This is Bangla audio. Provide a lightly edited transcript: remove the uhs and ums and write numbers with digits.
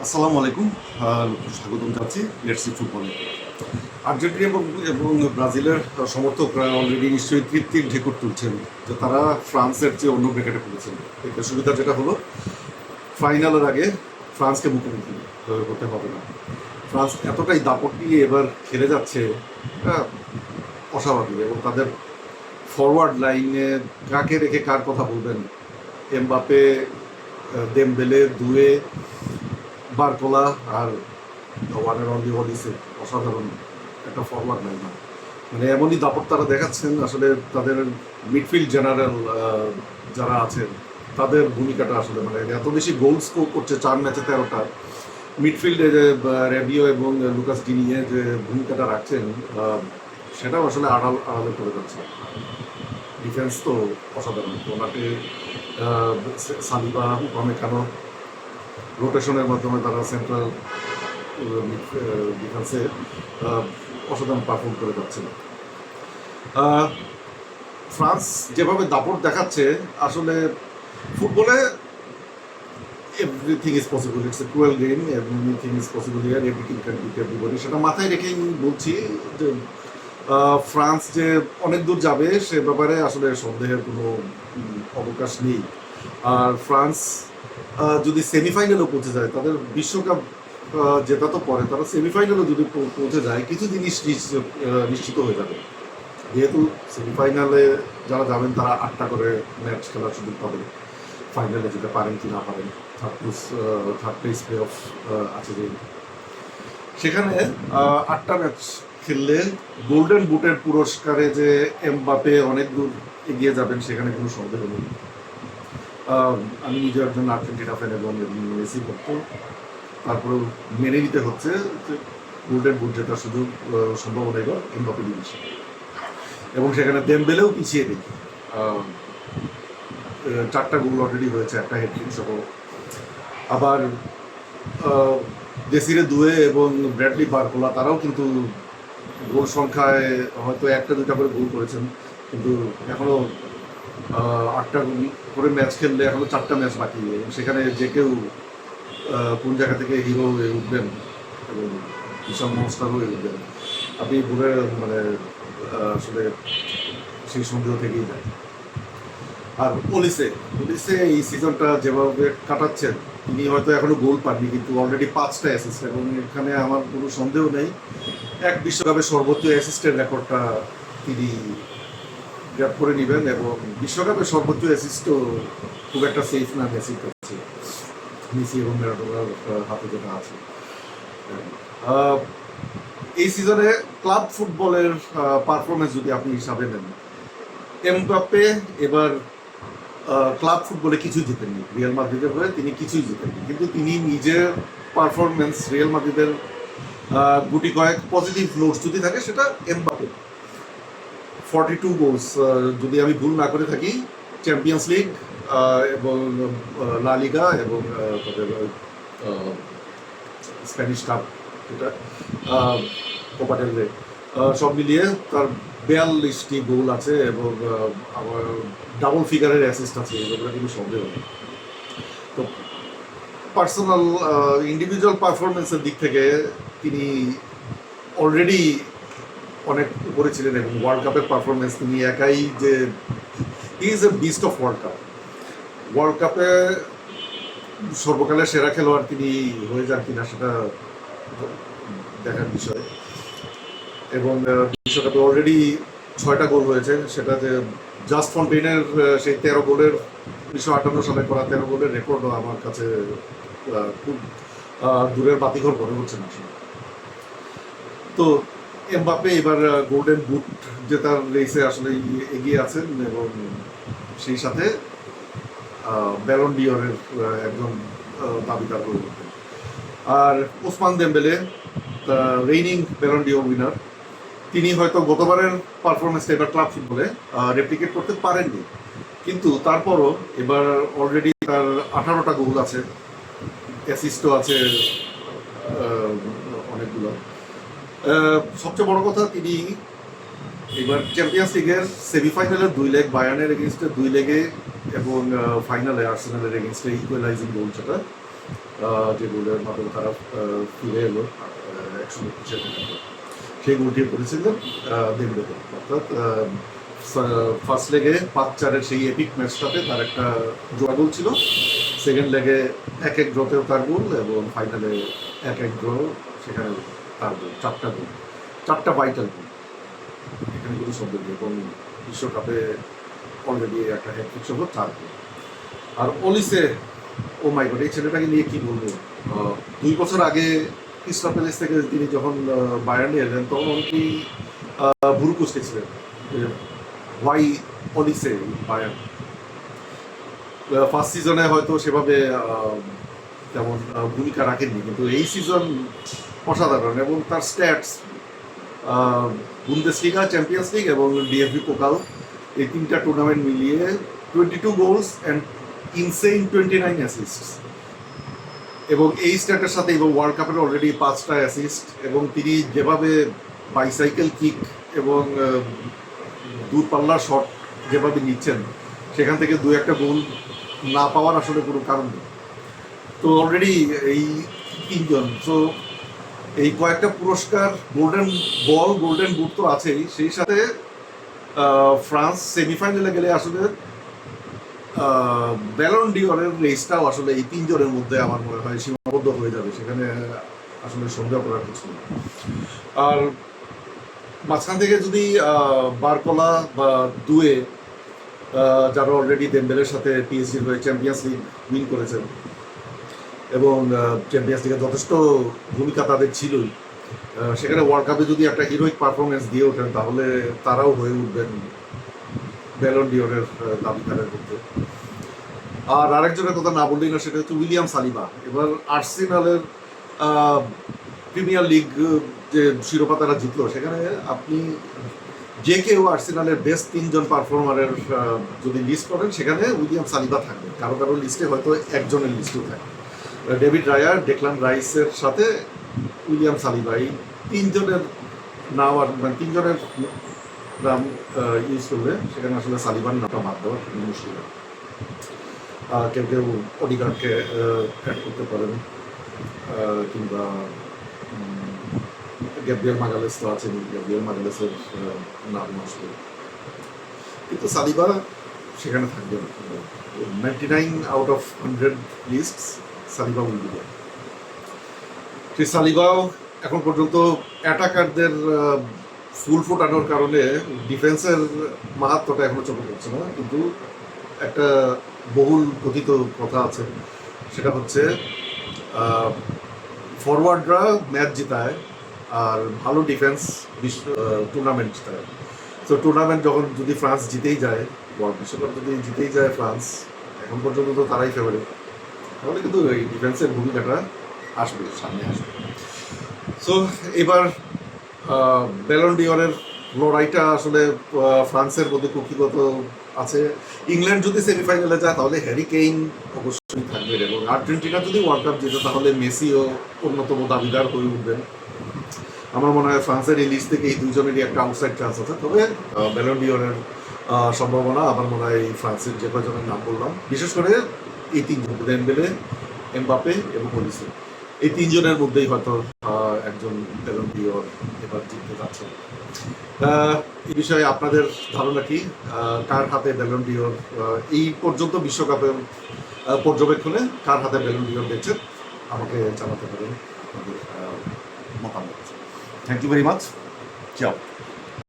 আসসালামু আলাইকুম। স্বাগতম জানাচ্ছি লেটস সি ফুটবলে। আর্জেন্টিনা এবং ব্রাজিলের সমর্থকরা অলরেডি নিশ্চয়ই তৃপ্তির ঢেকুর তুলছেন যে তারা ফ্রান্সের চেয়ে অন্য ব্র্যাকেটে পড়েছেন। এতে সুবিধা যেটা হলো, ফাইনালের আগে ফ্রান্সকে মুখোমুখি করতে হবে না। ফ্রান্স এতটাই দাপট নিয়ে এবার খেলে যাচ্ছে, এটা অস্বাভাবিক। এবং তাদের ফরওয়ার্ড লাইনে কাকে রেখে কার কথা বলবেন, এমবাপে, দেমবেলে, দুয়ে, বারকোলা আর ওয়ান অ্যান্ড অনলি ওলিসে, অসাধারণ একটা ফরওয়ার্ড লাইন। মানে এমনই দাপট তারা দেখাচ্ছেন, আসলে তাদের মিডফিল্ড জেনারেল যারা আছেন তাদের ভূমিকাটা আসলে মানে এত বেশি গোল স্কোর করছে 4 ম্যাচে 13টা। মিডফিল্ডে যে রেবিও এবং লুকাস ডিনিয়ে যে ভূমিকাটা রাখছেন, সেটাও আসলে আড়ালে করে যাচ্ছে। ডিফেন্স তো অসাধারণ। ওনাকে সালিবা, উপমেকানো রোটেশনের মাধ্যমে তারা সেন্ট্রাল ডিফেন্সে অসাধারণ পারফর্ম করে যাচ্ছিল। ফ্রান্স যেভাবে দাপট দেখাচ্ছে, আসলে ফুটবলে everything is possible, it's a cruel game, everything is possible here, everything can bit everybody. সেটা মাথায় রেখেই বলছি যে ফ্রান্স যে অনেক দূর যাবে সে ব্যাপারে আসলে সন্দেহের কোনো অবকাশ নেই। আর ফ্রান্স যদি সেমিফাইনালও পৌঁছে যায়, তাদের বিশ্বকাপ জেতা তো পরে, তারা সেমিফাইনালও যদি পৌঁছে যায়, কিছু জিনিস নিশ্চিত হয়ে যাবে। যেহেতু সেমিফাইনালে যারা যাবেন তারা 8টা করে ম্যাচ খেলার সুযোগ পাবেন, ফাইনালে যেতে পারেন কি না পারেন। থার্ড প্লেস প্লে অফ আছে যে, সেখানে 8টা ম্যাচ খেললে গোল্ডেন বুটের পুরস্কারে যে এমবাপে অনেক দূর এগিয়ে যাবেন সেখানে কোনো সন্দেহ নেই। আমি নিজে একজন আর্জেন্টিনা ফ্যান এবং মেসি ভক্ত, তারপরেও মেনে নিতে হচ্ছে যে গোল্ডেন বুট জেতার সুযোগ সম্ভাবনা এবার এমবাপে বেশি। এবং সেখানে দেমবেলেও পিছিয়ে নেই, 4টা গোল অলরেডি হয়েছে, একটা হেডট্রিক সহ। আবার দেসিরে দুয়ে এবং ব্র্যাডলি বারকোলা তারাও কিন্তু গোল সংখ্যায় হয়তো 1-2টা করে গোল করেছেন, কিন্তু এখনও 8টা করে ম্যাচ খেললে এখনও 4টা ম্যাচ বাকি। এবং সেখানে যে কেউ কোন জায়গা থেকে হিরো হয়ে উঠবেন এবং বিশাল মনস্টার হয়ে উঠবেন, আপনি বলে মানে আসলে সেই সন্দেহ থেকেই যায়। আর ওলিসে এই সিজনটা যেভাবে কাটাচ্ছেন, তিনি হয়তো এখনো গোল পাননি, কিন্তু অলরেডি 5টা অ্যাসিস্ট। এবং এখানে আমার কোনো সন্দেহ নেই এক বিশ্বকাপে সর্বোচ্চ অ্যাসিস্টের রেকর্ডটা তিনি গ্র্যাব করে নেবেন। এবং বিশ্বকাপে সর্বোচ্চ অ্যাসিস্টও খুব একটা সেফ না মেসির কাছে, মেসি এবং ম্যারাডোনার হাতে যেটা আছে। এই সিজনে ক্লাব ফুটবলের পারফরমেন্স যদি আপনি হিসাবে নেন, এমবাপ্পে এবার ক্লাব ফুটবলে কিছুই জিতেননি, রিয়াল মাদ্রিদের হয়ে তিনি কিছুই জিতেননি, কিন্তু তিনি নিজের পারফরমেন্স, রিয়াল মাদ্রিদের গুটি কয়েক পজিটিভ নোটস যদি থাকে সেটা এমবাপ্পে। 42 গোলস, যদি আমি ভুল না করে থাকি, চ্যাম্পিয়ন্স লিগ এবং লা লিগা এবং তাদের স্প্যানিশ কাপ, যেটা কোপা ডেল রে, সব মিলিয়ে তার 42টি গোল আছে এবং আমার ডাবল ফিগারের অ্যাসিস্ট আছে, এগুলো কিন্তু সন্দেহ নেই। তো পার্সোনাল ইন্ডিভিজুয়াল পারফরমেন্সের দিক থেকে তিনি অলরেডি অনেক উপরে ছিলেন। এবং ওয়ার্ল্ড কাপের পারফরমেন্স তিনি একাই যে he is a beast of world কাপে সর্বকালের সেরা খেলোয়াড় তিনি হয়ে যান কিনা সেটা দেখার বিষয়। এবং বিশ্বকাপে অলরেডি 6টা গোল হয়েছে, সেটাতে জাস্ট ফন্টেইনের সেই 13 গোলের 1958 সালে করা 13 গোলের রেকর্ডও আমার কাছে খুব দূরের বাতিঘর মনে হচ্ছে না। তো এমবাপ্পে এবার গোল্ডেন বুট জেতার রেসে আসলে এগিয়ে আছেন এবং সেই সাথে ব্যালন ডিওরের একজন দাবিদার হয়ে উঠবেন। আর Ousmane Dembele, reigning Ballon d'Or winner, তিনি হয়তো গতবারের পারফরমেন্সটা এবার ক্লাব ফুটবলে রেপ্লিকেট করতে পারেননি, কিন্তু তারপরও এবার অলরেডি তার 18টা গোল আছে, অ্যাসিস্টও আছে অনেকগুলো। সবচেয়ে বড় কথা, তিনি এবার চ্যাম্পিয়ন্স লিগের সেমিফাইনালের 2 লেগ, বায়ার্নের এগেনস্টে 2 লেগে এবং ফাইনালে আর্সেনালের এগেনস্টে ইকুয়ালাইজিং গোল, যেটা যে গোলের মাধ্যমে তারা ফিরে এলো 129 সেই গোলটি করেছিলেন দেমবেলে। অর্থাৎ ফার্স্ট লেগে 5-4 সেই এপিক ম্যাচটাতে তার একটা জোড়া গোল ছিল, সেকেন্ড লেগে 1-1 ড্রতেও তার গোল, এবং ফাইনালে 1-1 ড্র, সেখানে তার গোল, 4টা গোল, 4টা ভাইটাল গোল, এখানে কোনো শব্দ নেই। এবং বিশ্বকাপে অলরেডি একটা হ্যাট্রিক সহ 4 গোল। আর অলিসে, ও মাই গড, এই ছেলেটাকে নিয়ে কি বলবো। 2 বছর আগে ক্রিস্টাল প্যালেস থেকে তিনি যখন বায়ার্নে এলেন, তখন অনেকেই ভুরু কুচকেছিলেন, ওয়াই অলিসে বায়ার্ন। ফার্স্ট সিজনে হয়তো সেভাবে তেমন ভূমিকা রাখেননি, কিন্তু এই সিজন অসাধারণ। এবং তার স্ট্যাটস বুন্দেসলিগা, চ্যাম্পিয়ন্স লিগ এবং ডিএফবি পোকাল, এই 3টা টুর্নামেন্ট মিলিয়ে 22 গোলস অ্যান্ড ইনসেইন 29 অ্যাসিস্ট। এবং এই স্ট্যাটের সাথে এবং ওয়ার্ল্ড কাপের অলরেডি 5টা অ্যাসিস্ট, এবং তিনি যেভাবে বাইসাইকেল কিক এবং দূরপাল্লার শট যেভাবে নিচ্ছেন, সেখান থেকে 2-1টা গোল না পাওয়ার আসলে কোনো কারণ নেই। তো অলরেডি এই 3জন, তো এই কয়েকটা পুরস্কার, গোল্ডেন বল, গোল্ডেন বুট তো আছেই, সেই সাথে ফ্রান্স সেমিফাইনালে গেলে আসলে ব্যালন ডিওরের রেসটাও আসলে এই 3জনের মধ্যে আমার মনে হয় সীমাবদ্ধ হয়ে যাবে, সেখানে আসলে সন্দেহ করার কিছু নেই। আর মাঝখান থেকে যদি বারকোলা বা দুয়ে, যারা অলরেডি দেমবেলের সাথে পিএসজির হয়ে চ্যাম্পিয়ন্স লিগ উইন করেছেন, এবং চ্যাম্পিয়ন্স লিগে যথেষ্ট ভূমিকা তাদের ছিলই, সেখানে ওয়ার্ল্ড কাপে যদি একটা হিরোইক পারফরমেন্স দিয়ে ওঠেন, তাহলে তারাও হয়ে উঠবেন ব্যালন ডিওরের দাবিদারের মধ্যে। আর আরেকজনের কথা না বললেই না, সেটা হচ্ছে উইলিয়াম সালিবা। এবার আর্সেনালের প্রিমিয়ার লিগ যে শিরোপা তারা জিতলো, সেখানে আপনি যে কেউ আর্সেনালের বেস্ট 3জন পারফর্মারের যদি লিস্ট করেন, সেখানে উইলিয়াম সালিবা থাকবে, কারো কারো লিস্টে হয়তো একজনের লিস্টেও থাকবে। ডেভিড রায়ার, ডেকলান রাইসের সাথে উইলিয়াম সালিবা, এই 3জনের নাম, আর মানে 3জনের নাম ইউজ করলে সেখানে আসলে সালিবার নামটা বাদ দেওয়া খুবই মুশকিল। কেউ কেউ অডিগার্ডকে অ্যাড করতে পারেন, কিংবা গ্যাব্রিয়েল মাগালেস তো আছেন, গ্যাব্রিয়েল মাগালেসের নাম আসবে, কিন্তু সালিবা সেখানে থাকবে না। 99 out of 100 list Saliba will be there. সেই সালিবাও এখন পর্যন্ত অ্যাটাকারদের ফুল ফোটানোর কারণে ডিফেন্সের মাহাত্মটা এখনো চোখে পড়ছে না, কিন্তু একটা বহুল কথিত কথা আছে, সেটা হচ্ছে ফরওয়ার্ডরা ম্যাচ জিতায় আর ভালো ডিফেন্স টুর্নামেন্ট জিতায়। তো টুর্নামেন্ট যখন যদি ফ্রান্স জিতেই যায়, ওয়ার্ল্ড বিশ্বকাপ যদি জিতেই যায় ফ্রান্স, এখন পর্যন্ত তো তারাই ফেভারিট, তাহলে কিন্তু এই ডিফেন্সের ভূমিকাটা আসবে, সামনে আসবে। সো এবার ব্যালন ডিওরের লড়াইটা আসলে ফ্রান্সের মধ্যে কুক্ষিগত আছে। ইংল্যান্ড যদি সেমিফাইনালে যায়, তাহলে হ্যারি কেইন অবশ্যই থাকবে, এবং আর্জেন্টিনা যদি ওয়ার্ল্ড কাপ জেতে, তাহলে মেসিও অন্যতম দাবিদার হয়ে উঠবেন। আমার মনে হয় ফ্রান্সের এই লিস্ট থেকে এই 2জনেরই একটা আউটসাইড চান্স আছে। তবে ব্যালন ডিওরের সম্ভাবনা আমার মনে হয় ফ্রান্সের যে কয়জনের নাম বললাম, বিশেষ করে এই 3জন, ডেম্বেলে, এমবাপে এবং অলিসে, এই 3জনের মধ্যেই হয়তো একজন ব্যালন ডিওর এবার জিততে যাচ্ছে। এই বিষয়ে আপনাদের ধারণা কি? কার হাতে ব্যালন ডিওর এই পর্যন্ত বিশ্বকাপের পর্যবেক্ষণে কার হাতে ব্যালন ডিওর দেখছেন, আমাকে জানাতে পারেন আপনাদের মতামত। Thank you very much. চাও।